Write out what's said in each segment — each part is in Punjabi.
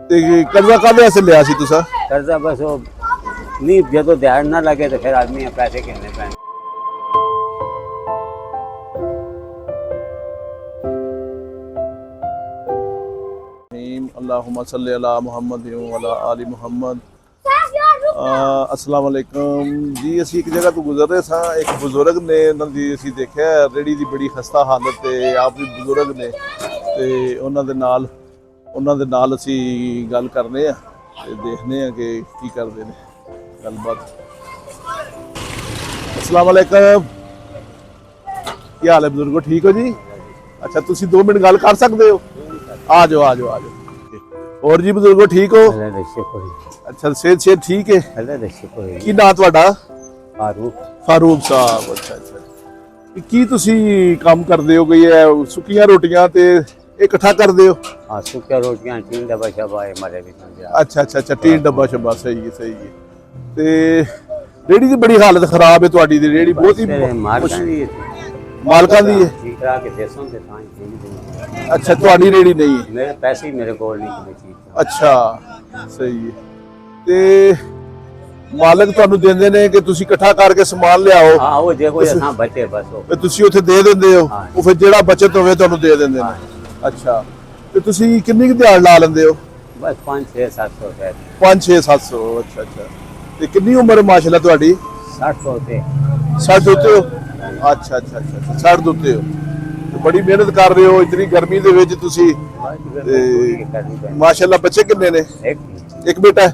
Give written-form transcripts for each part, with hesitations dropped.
ਤੇ ਕਰਜ਼ਾ ਕਾਹਦੇ ਵਾਸਤੇ ਲਿਆ ਸੀ ਤੁਸੀਂ? कर्जा बस वो नहीं जो ध्यान ना लगे तो फिर आदमी पैसे गिनने पैने। अल्लाहुम्मा सल्ली अला मुहम्मद व अला आलि मुहम्मद। अस्सलाम वालेकुम जी। ਅਸੀਂ ਇੱਕ ਜਗ੍ਹਾ ਤੋਂ ਗੁਜ਼ਰ ਰਹੇ ਸਾਂ, ਇੱਕ ਬਜ਼ੁਰਗ ਨੇ, ਉਹਨਾਂ ਦੀ ਅਸੀਂ ਦੇਖਿਆ ਰੇੜੀ ਦੀ ਬੜੀ ਖਸਤਾ ਹਾਲਤ ਤੇ ਆਪ ਵੀ ਬਜ਼ੁਰਗ ਨੇ ਤੇ ਉਹਨਾਂ ਦੇ ਨਾਲ ਅਸੀਂ ਗੱਲ ਕਰਨੇ ਆ ਤੇ ਦੇਖਦੇ ਆ ਕਿ ਕੀ ਕਰਦੇ ਨੇ ਗੱਲਬਾਤ। अस्सलाम वालेकुम, ਕੀ ਹਾਲ ਹੈ ਬਜ਼ੁਰਗੋ? ਠੀਕ ਹੋ ਜੀ? ਅੱਛਾ, ਤੁਸੀਂ 2 ਮਿੰਟ ਗੱਲ ਕਰ ਸਕਦੇ ਹੋ? ਆ ਜਾਓ ਆ ਜਾਓ ਆ ਜਾਓ। और जी ਬਜ਼ੁਰਗੋ ਠੀਕ ਹੋ? अच्छा, सेहत ठीक है? ਕੀ ਨਾਂ ਤੁਹਾਡਾ? ਫਾਰੂਕ ਸਾਹਿਬ। ਅੱਛਾ ਅੱਛਾ। ਕੀ ਤੁਸੀਂ ਕੰਮ ਕਰਦੇ ਹੋ? ਕੋਈ ਇਹ ਸੁੱਕੀਆਂ ਰੋਟੀਆਂ ਤੇ ਇਕੱਠਾ ਕਰਦੇ ਹੋ? हाँ सुखिया रोटियां तीन डब्बा शब्बा है हमारे भी। ਅੱਛਾ ਅੱਛਾ ਅੱਛਾ, 3 ਡੱਬਾ ਸ਼ੱਬਾ। ਸਹੀ ਹੈ ਸਹੀ ਹੈ। ਤੇ ਰੇੜੀ ਦੀ ਬੜੀ ਹਾਲਤ ਖਰਾਬ ਹੈ ਤੁਹਾਡੀ ਦੀ। ਰੇੜੀ ਬਹੁਤ ਹੀ ਮਾਲਕਾਂ ਦੀ ਹੈ। ਅੱਛਾ, ਤੁਹਾਡੀ ਰੇੜੀ ਨਹੀਂ ਹੈ? मेरे पैसे ही मेरे को नहीं चीज। ਅੱਛਾ, ਸਹੀ ਹੈ। ਤੇ ਮਾਲਕ ਤੁਹਾਨੂੰ ਦਿੰਦੇ ਨੇ ਕਿ ਤੁਸੀਂ ਇਕੱਠਾ ਕਰਕੇ ਸਮਾਨ ਲਿਆਓ? हाँ वो देखो यहाँ बचे बस वो। ਤੇ ਤੁਸੀਂ ਉੱਥੇ ਦੇ ਦਿੰਦੇ ਹੋ? ਉਹ ਫਿਰ ਜਿਹੜਾ ਬਚਤ ਹੋਵੇ ਤੁਹਾਨੂੰ ਦੇ ਦਿੰਦੇ ਨੇ? ਅੱਛਾ, ਤੇ ਤੁਸੀਂ ਕਿੰਨੀ ਕੁ ਦਿਹਾੜ ਲਾ ਲੈਂਦੇ ਹੋ? बस 500-600 रुपए। 500-700। ਅੱਛਾ ਅੱਛਾ। ਤੇ ਕਿੰਨੀ ਉਮਰ ਮਾਸ਼ਾਅੱਲਾ ਤੁਹਾਡੀ? 60 होते। 60 ਉੱਤੇ ਹੋ? ਅੱਛਾ ਅੱਛਾ ਅੱਛਾ, 60 ਦੇ ਉੱਤੇ ਹੋ। ਤੇ ਬੜੀ ਮਿਹਨਤ ਕਰ ਰਹੇ ਹੋ ਇਤਨੀ ਗਰਮੀ ਦੇ ਵਿੱਚ ਤੁਸੀਂ। ਮਾਸ਼ਾਅੱਲਾ ਬੱਚੇ ਕਿੰਨੇ ਨੇ? ਇੱਕ ਬੇਟਾ ਹੈ?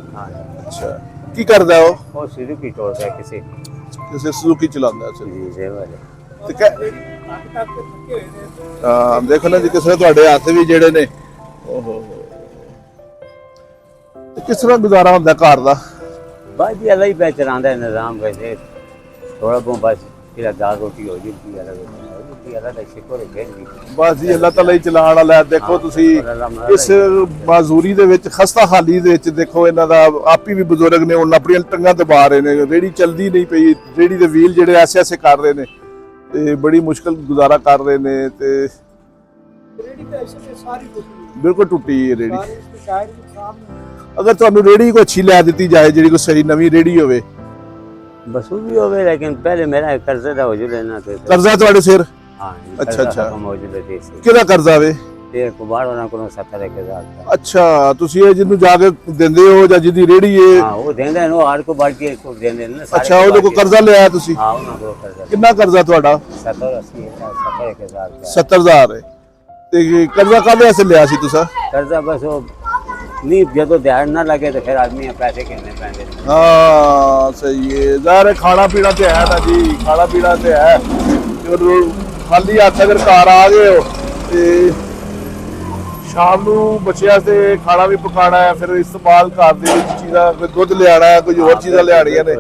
ਅੱਛਾ, ਕੀ ਕਰਦਾ ਉਹ? ਉਹ ਸੁਜ਼ੂਕੀ ਟੋਰਦਾ ਕਿਸੇ ਸੁਜ਼ੂਕੀ ਚਲਾਉਂਦਾ? ਵਾਲੇ ਤੇ ਹਾਂ, ਦੇਖੋ ਨਾ ਜੀ ਕਿਸ ਤਰ੍ਹਾਂ ਤੁਹਾਡੇ ਹੱਥ ਵੀ ਜਿਹੜੇ ਨੇ। ਓਹੋ, ਕਿਸ ਤਰ੍ਹਾਂ ਗੁਜ਼ਾਰਾ ਹੁੰਦਾ ਘਰ ਦਾ? ਬਾਜੀ ਅੱਲਾ ਹੀ ਪੈ ਚਲਾਉਂਦਾ ਹੈ ਨਿਜ਼ਾਮ। ਵੈਸੇ ਥੋੜਾ ਬਹੁਤ ਬਸ ਜਿਹੜਾ ਦਾਲ ਰੋਟੀ ਹੋ ਜਾਂਦੀ ਹੈ ਅੱਲਾ ਦਾ ਸ਼ੁਕਰ ਹੈ। ਬਸ ਜੀ, ਅੱਲਾਹ ਤਾਲਾ ਹੀ ਚਲਾਉਣ ਵਾਲਾ। ਦੇਖੋ ਤੁਸੀਂ ਇਸ ਮਾਜ਼ੂਰੀ ਦੇ ਵਿੱਚ, ਖਸਤਾ ਹਾਲੀ ਦੇ ਵਿੱਚ, ਦੇਖੋ ਇਹਨਾਂ ਦਾ ਆਪ ਹੀ ਵੀ ਬਜ਼ੁਰਗ ਨੇ, ਹੁਣ ਆਪਣੀਆਂ ਟੰਗਾਂ ਦਬਾ ਰਹੇ ਨੇ। ਰੇੜੀ ਚੱਲਦੀ ਨਹੀਂ ਪਈ, ਰੇੜੀ ਦੇ ਵੀਲ ਜਿਹੜੇ ਐਸੇ ਐਸੇ ਕਰ ਰਹੇ ਨੇ ਤੇ ਬੜੀ ਮੁਸ਼ਕਲ ਗੁਜ਼ਾਰਾ ਕਰ ਰਹੇ ਨੇ। ਤੇ ਬਿਲਕੁਲ ਟੁੱਟੀ ਹੈ ਰੇੜੀ। ਅਗਰ ਤੁਹਾਨੂੰ ਰੇੜੀ ਕੋਈ ਅੱਛੀ ਲੈ ਦਿੱਤੀ ਜਾਏ, ਜਿਹੜੀ ਕੋਈ ਸਹੀ ਨਵੀਂ ਰੇੜੀ ਹੋਵੇ? बस वो भी हो गए लेकिन पहले मेरा कर्जा था हो लेना तो। कर्जा ਤੁਹਾਡੇ ਸਿਰ? हाँ अच्छा अच्छा। मौजूद है ਕਿਹਦਾ ਕਰਜ਼ਾ ਵੇ? ਤੇ ਕੁਬਾੜ ਉਹਨਾਂ ਕੋਲੋਂ 70,000 ਦਾ। ਅੱਛਾ, ਤੁਸੀਂ ਇਹ ਜਿਹਨੂੰ ਜਾ ਕੇ ਦਿੰਦੇ ਹੋ ਜਾਂ ਜਿਹਦੀ ਰੇੜੀ ਹੈ? ਹਾਂ, ਉਹ ਦਿੰਦੇ ਨੇ, ਉਹ ਹਰ ਕੋ ਬਾੜ ਕੇ ਕੋ ਦਿੰਦੇ ਨੇ। ਅੱਛਾ, ਉਹਦੇ ਕੋਲ ਕਰਜ਼ਾ ਲਿਆ ਤੁਸੀਂ? ਹਾਂ, ਉਹਨਾਂ ਕੋਲ ਕਰਜ਼ਾ। ਕਿੰਨਾ ਕਰਜ਼ਾ ਤੁਹਾਡਾ? 70,000 ਦਾ। 70,000 ਹੈ। ਤੇ ਕਰਜ਼ਾ ਕਾਹਦੇ ਵਾਸਤੇ ਲਿਆ ਸੀ ਤੁਸੀਂ? ਕਰਜ਼ਾ ਬਸ ਉਹ नहीं जो ध्यान ना लगे तो फिर आदमी पैसे गिनने पैंदे। हाँ सही है। ज़ाहिर है खाना पीना तो है ना जी, खाना पीना तो है। खाली हथ अगर घर आ गए हो तो शाम को बच्चों से खाना भी पकाना है, फिर इस्तेमाल घर दी चीज़ां, कोई दुध लिया है, कोई होर चीज़ां लियानियां ने,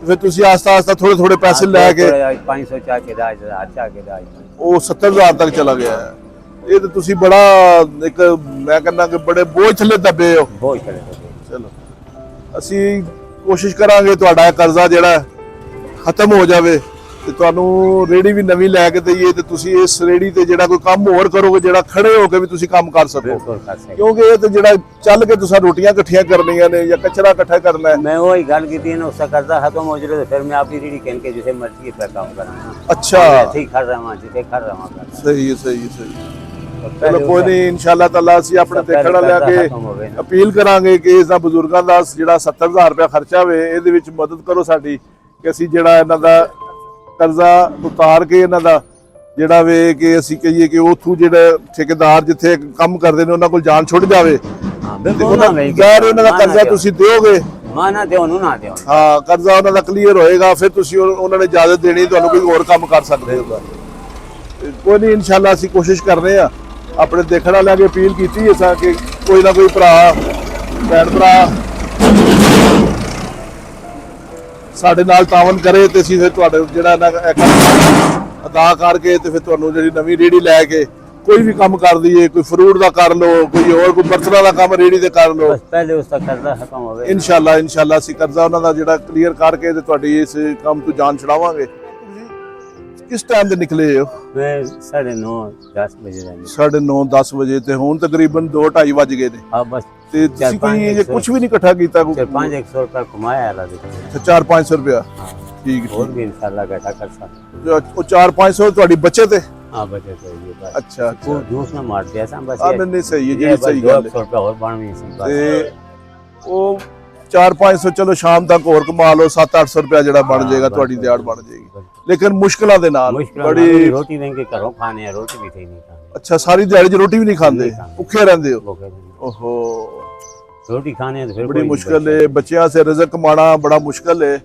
फिर तुसीं आस्ता आस्ता थोड़े थोड़े पैसे लैके 500 चाह के 10,000 चाह के 10,000 वो 70,000 तक चला गया है। ਇਹ ਤਾਂ ਤੁਸੀਂ ਬੜਾ ਇੱਕ, ਮੈਂ ਕਹਿੰਦਾ ਕਿ ਬੜੇ ਬੋਝ ਥੱਲੇ ਦੱਬੇ ਹੋ। ਬਹੁਤ ਥੱਲੇ। ਚਲੋ, ਅਸੀਂ ਕੋਸ਼ਿਸ਼ ਕਰਾਂਗੇ ਤੁਹਾਡਾ ਇਹ ਕਰਜ਼ਾ ਜਿਹੜਾ ਖਤਮ ਹੋ ਜਾਵੇ ਤੇ ਤੁਹਾਨੂੰ ਰੇੜੀ ਵੀ ਨਵੀਂ ਲੈ ਕੇ ਦਈਏ ਤੇ ਤੁਸੀਂ ਇਸ ਰੇੜੀ ਤੇ ਜਿਹੜਾ ਕੋਈ ਕੰਮ ਹੋਰ ਕਰੋਗੇ, ਜਿਹੜਾ ਖੜੇ ਹੋ ਕੇ ਵੀ ਤੁਸੀਂ ਕੰਮ ਕਰ ਸਕੋ। ਕਿਉਂਕਿ ਇਹ ਤੇ ਜਿਹੜਾ ਚੱਲ ਕੇ ਤੁਸੀਂ ਰੋਟੀਆਂ ਇਕੱਠੀਆਂ ਕਰਨੀਆਂ ਨੇ ਜਾਂ ਕਚਰਾ ਇਕੱਠਾ ਕਰਨਾ ਹੈ। ਮੈਂ ਉਹੀ ਗੱਲ ਕੀਤੀ ਨਾ, ਉਸਦਾ ਕਰਜ਼ਾ ਖਤਮ ਹੋ ਜਾਵੇ ਫਿਰ ਮੈਂ ਆਪਣੀ ਰੇੜੀ ਕਹਿ ਕੇ ਜਿਸੇ ਮਰਜ਼ੀ पे काम ਕਰਾਂ। ਅੱਛਾ, ਇੱਥੇ ਖੜ ਰਹਾਂ ਜਿੱਥੇ ਖੜ ਰਹਾਂ। ਸਹੀ ਹੈ ਸਹੀ ਹੈ ਸਹੀ। ਚਲੋ ਕੋਈ ਨਹੀਂ, ਇਨਸ਼ਾਅੱਲਾ ਤਾਲਾ ਅਸੀਂ ਆਪਣੇ ਦੇਖਣ ਵਾਲਿਆਂ ਕੇ ਅਪੀਲ ਕਰਾਂਗੇ ਕਿ ਇਸ ਦਾ ਬਜ਼ੁਰਗਾਂ ਦਾ ਜਿਹੜਾ 70,000 ਰੁਪਇਆ ਖਰਚਾ ਹੋਵੇ, ਇਹਦੇ ਵਿੱਚ ਮਦਦ ਕਰੋ ਸਾਡੀ, ਕਿ ਅਸੀਂ ਜਿਹੜਾ ਇਹਨਾਂ ਦਾ ਕਰਜ਼ਾ ਉਤਾਰ ਕੇ ਇਹਨਾਂ ਦਾ ਜਿਹੜਾ ਵੇ ਕਿ ਅਸੀਂ ਕਹੀਏ ਕਿ ਉੱਥੋਂ ਜਿਹੜਾ ਠੇਕੇਦਾਰ ਜਿੱਥੇ ਕੰਮ ਕਰਦੇ ਨੇ ਉਹਨਾਂ ਕੋਲ ਜਾਨ ਛੁੱਟ ਜਾਵੇ। ਉਹਨਾਂ ਦਾ ਕਰਜ਼ਾ ਤੁਸੀਂ ਦਿਓਗੇ? ਨਾ ਦਿਓ ਨਾ ਦਿਓ। ਹਾਂ, ਕਰਜ਼ਾ ਉਹਨਾਂ ਦਾ ਕਲੀਅਰ ਹੋਏਗਾ, ਫਿਰ ਤੁਸੀਂ ਉਹਨਾਂ ਨੇ ਇਜਾਜ਼ਤ ਦੇਣੀ ਤੁਹਾਨੂੰ ਕੋਈ ਹੋਰ ਕੰਮ ਕਰ ਸਕਦੇ ਹੋ। ਕੋਈ ਨਹੀਂ, ਇਨਸ਼ਾਅੱਲਾ ਅਸੀਂ ਕੋਸ਼ਿਸ਼ ਕਰ ਰਹੇ ਹਾਂ। ਆਪਣੇ ਦੇਖਣ ਵਾਲਿਆਂ ਕੇ ਅਪੀਲ ਕੀਤੀ ਹੈ ਕਿ ਕੋਈ ਨਾ ਕੋਈ ਭਰਾ, ਭੈਣ ਭਰਾ ਸਾਡੇ ਨਾਲ ਤਾਵਨ ਕਰੇ ਤੇ ਅਸੀਂ ਫਿਰ ਤੁਹਾਡੇ ਜਿਹੜਾ ਅਦਾ ਕਰਕੇ ਤੇ ਫਿਰ ਤੁਹਾਨੂੰ ਜਿਹੜੀ ਨਵੀਂ ਰੇੜੀ ਲੈ ਕੇ ਕੋਈ ਵੀ ਕੰਮ ਕਰ ਦਈਏ। ਕੋਈ ਫਰੂਟ ਦਾ ਕਰ ਲਓ, ਕੋਈ ਹੋਰ ਕੋਈ ਬਰਤਨਾਂ ਦਾ ਕੰਮ ਰੇੜੀ ਤੇ ਕਰ ਲਓ। ਪਹਿਲੇ ਉਸ ਦਾ ਕਰਜ਼ਾ ਖਤਮ ਹੋਵੇ। ਇਨਸ਼ਾਅੱਲਾ ਅਸੀਂ ਕਰਜ਼ਾ ਉਹਨਾਂ ਦਾ ਜਿਹੜਾ ਕਲੀਅਰ ਕਰਕੇ ਤੇ ਤੁਹਾਡੀ ਇਸ ਕੰਮ ਤੋਂ ਜਾਨ ਛੁਡਾਵਾਂਗੇ। ਕਿਸ ਟਾਈਮ ਦੇ ਨਿਕਲੇ ਹੋ? मैं 9:30 10 बजे रहने 9:30 10 ਵਜੇ ਤੇ ਹੁਣ ਤਕਰੀਬਨ 2:30 ਵੱਜ ਗਏ ਨੇ अब बस ਤੇ ਤੁਸੀਂ ਕੋਈ ਕੁਝ ਵੀ ਨਹੀਂ ਇਕੱਠਾ ਕੀਤਾ? 4-5-100 रुपया कमाया है अल्लाह दे। 4-500 ਰੁਪਇਆ। ਠੀਕ और भी इंशाल्लाह इकट्ठा कर सकते। ਉਹ 4-500 ਤੁਹਾਡੀ ਬੱਚਤ ਹੈ? हाँ बचे तो ये बात ਅੱਛਾ वो जूस ना मार दिया था बस ਆ ਨਹੀਂ ਸਹੀ ਹੈ, ਜਿਹੜੀ ਸਹੀ ਗੱਲ ਹੈ। 200 रुपया और बढ़ नहीं सी बात। ਤੇ ਉਹ 4-500 ਚਲੋ ਸ਼ਾਮ ਤੱਕ ਹੋਰ ਕਮਾ ਲਓ, 700-800 ਰੁਪਇਆ ਜਿਹੜਾ ਬਣ ਜਾਏਗਾ, ਤੁਹਾਡੀ ਦਿਹਾੜ ਬਣ ਜਾਏਗੀ। ਲੇਕਿਨ ਮੁਸ਼ਕਲਾਂ ਦੇ ਨਾਲ ਬੜੀ। रोटी देंगे घरों खाने हैं, रोटी भी थे नहीं खाने। ਅੱਛਾ, ਸਾਰੀ ਦਿਹਾੜੀ 'ਚ ਰੋਟੀ ਵੀ ਨਹੀਂ ਖਾਂਦੇ, ਭੁੱਖੇ ਰਹਿੰਦੇ ਹੋ? भूखे नहीं। ਓਹੋ, रोटी खाने हैं तो फिर ਬੜੀ कोई ਮੁਸ਼ਕਲ ਹੈ, ਬੱਚਿਆਂ ਸੇ ਰਿਜ਼ਕ ਕਮਾਣਾ ਬੜਾ ਮੁਸ਼ਕਲ ਹੈ।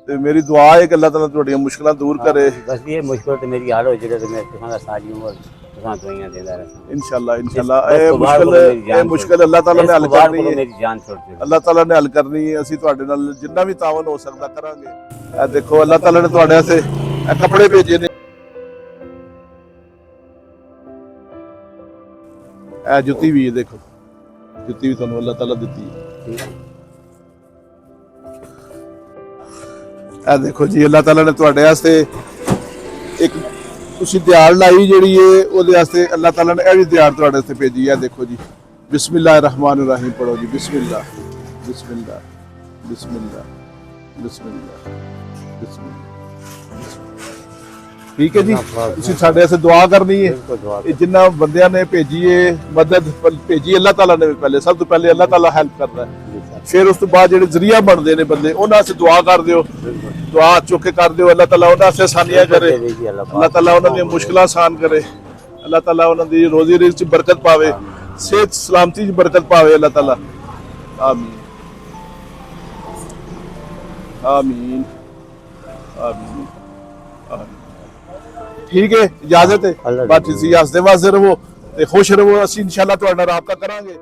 ਤੇ ਮੇਰੀ ਦੁਆ ਹੈ ਕਿ ਅੱਲਾਹ ਤਾਲਾ ਤੁਹਾਡੀਆਂ ਮੁਸ਼ਕਲਾਂ ਦੂਰ ਕਰੇ। बस ये मुश्किल तो मेरी हाल हो जाए तो मैं तुम्हारा सारी उम्र तुसां दवाइयां देता रहता। इंशाल्लाह इंशाल्लाह ਇਹ ਮੁਸ਼ਕਲ ਅੱਲਾਹ ਤਾਲਾ ਨੇ ਹੱਲ ਕਰਨੀ ਹੈ। मेरी जान छोड़ दे। ਅੱਲਾਹ ਤਾਲਾ ਨੇ ਹੱਲ ਕਰਨੀ ਹੈ, ਅਸੀਂ ਤੁਹਾਡੇ ਨਾਲ ਜਿੰਨਾ ਵੀ ਤਾਵਨ ਹੋ ਸਕਦਾ ਕਰਾਂਗੇ। ਇਹ ਦੇਖੋ ਅੱਲਾਹ ਤਾਲਾ ਨੇ ਤੁਹਾਡੇ ਵਾਸਤੇ ਇਹ ਕੱਪੜੇ ਭੇਜੇ ਨੇ, ਇਹ ਜੁੱਤੀ ਵੀ ਹੈ, ਦੇਖੋ ਜੁੱਤੀ ਵੀ ਤੁਹਾਨੂੰ ਅੱਲਾਹ ਤਾਲਾ ਦਿੱਤੀ ਹੈ। ਇਹ ਦੇਖੋ ਜੀ, ਅੱਲਾਹ ਤਾਲਾ ਨੇ ਤੁਹਾਡੇ ਵਾਸਤੇ ਇੱਕ ਤੁਸੀਂ ਦਿਹਾੜ ਲਾਈ ਜਿਹੜੀ ਹੈ, ਉਹਦੇ ਵਾਸਤੇ ਅੱਲਾਹ ਤਾਲਾ ਨੇ ਇਹ ਵੀ ਦਿਹਾੜ ਤੁਹਾਡੇ ਵਾਸਤੇ ਭੇਜੀ ਹੈ। ਦੇਖੋ ਜੀ, ਬਿਸਮਿल्लाह रहमान रहीम पढ़ो जी। बिस्मिल्लाह बिस्मिल्लाह बिस्मिल्लाह बिस्मिल्लाह बिस्मिल्लाह। ठीक है जी, ਤੁਸੀਂ ਸਾਡੇ ਵਾਸਤੇ ਦੁਆ ਕਰਨੀ ਹੈ। ਇਹ ਜਿੰਨਾ ਬੰਦਿਆਂ ਨੇ ਭੇਜੀ ਹੈ ਮਦਦ ਭੇਜੀ ਅੱਲਾਹ ਤਾਲਾ ਨੇ, ਪਹਿਲੇ ਸਭ ਤੋਂ ਪਹਿਲੇ ਅੱਲਾਹ ਤਾਲਾ ਹੈਲਪ ਕਰਦਾ ਹੈ, ਫਿਰ ਉਸ ਤੋਂ ਬਾਅਦ ਜਿਹੜੇ ਜ਼ਰੀਆ ਬਣਦੇ ਨੇ ਬੰਦੇ, ਉਹਨਾਂ ਵਾਸਤੇ ਦੁਆ ਕਰ ਦਿਓ, ਦੁਆ ਚੁੱਕ ਕੇ ਕਰ ਦਿਓ। ਅੱਲਾਹ ਤਾਲਾ ਉਹਨਾਂ ਵਾਸਤੇ ਆਸਾਨੀਆਂ ਕਰੇ, ਅੱਲਾਹ ਤਾਲਾ ਉਹਨਾਂ ਦੀਆਂ ਮੁਸ਼ਕਲਾਂ ਆਸਾਨ ਕਰੇ, ਅੱਲਾਹ ਤਾਲਾ ਉਹਨਾਂ ਦੀ ਰੋਜ਼ੀ ਰਿਜ਼ਕ 'ਚ ਬਰਕਤ ਪਾਵੇ, सेहत सलामती की बरकत पावे अल्लाह ताला। आमीन आमीन आमीन आमीन। ठीक है, इजाजत है। बाकी हसदे वास्ते रहो ते खुश रहो, असीं इंशाअल्लाह तुहाडे नाल राबता करांगे।